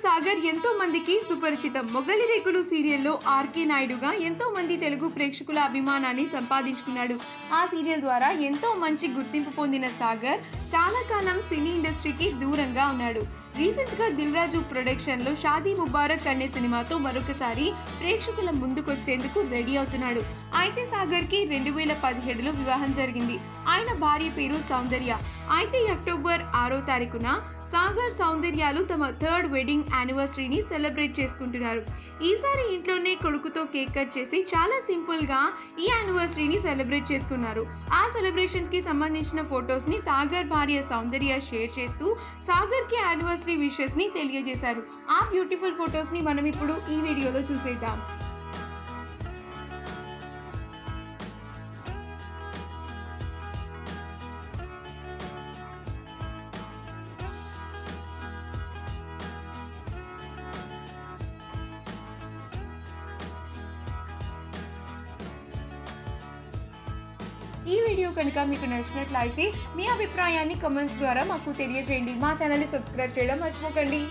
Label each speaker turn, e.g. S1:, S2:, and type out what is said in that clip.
S1: సాగర్ ఎంతో మందికి సుపరిచితం. మొగలి రేకులు సీరియల్లో ఆర్కే నాయుడుగా ఎంతో మంది తెలుగు ప్రేక్షకుల అభిమానాన్ని సంపాదించుకున్నాడు. ఆ సీరియల్ ద్వారా ఎంతో మంచి గుర్తింపు పొందిన సాగర్ చాలా కాలం సినీ ఇండస్ట్రీకి దూరంగా ఉన్నాడు. రీసెంట్ గా దిల్ రాజు ప్రొడక్షన్ లో షాదీ ముబారక్ అనే సినిమాతో మరొకసారి ప్రేక్షకుల ముందుకొచ్చేందుకు రెడీ అవుతున్నాడు. అయితే సాగర్ కి 2017లో వివాహం జరిగింది. ఆయన భార్య పేరు సౌందర్య. అయితే అక్టోబర్ 6వ తారీఖున సాగర్ సౌందర్యాలు తమ 3rd వెడ్డింగ్ యానివర్సరీని సెలబ్రేట్ చేసుకుంటున్నారు. ఈసారి ఇంట్లోనే కొడుకుతో కేక్ కట్ చేసి చాలా సింపుల్ గా ఈ యానివర్సరీని సెలబ్రేట్ చేసుకున్నారు. ఆ సెలబ్రేషన్స్ కి సంబంధించిన ఫొటోస్ ని సాగర్ భార్య సౌందర్య షేర్ చేస్తూ సాగర్ కి యానివర్సరీ విషెస్ ని తెలియజేశారు. ఆ బ్యూటిఫుల్ ఫొటోస్ ని మనం ఇప్పుడు ఈ వీడియోలో చూసేద్దాం. ఈ వీడియో కనుక మీకు నచ్చినట్లయితే మీ అభిప్రాయాన్ని కామెంట్స్ ద్వారా మాకు తెలియజేయండి. మా ఛానల్ని సబ్స్క్రైబ్ చేయడం మర్చిపోకండి.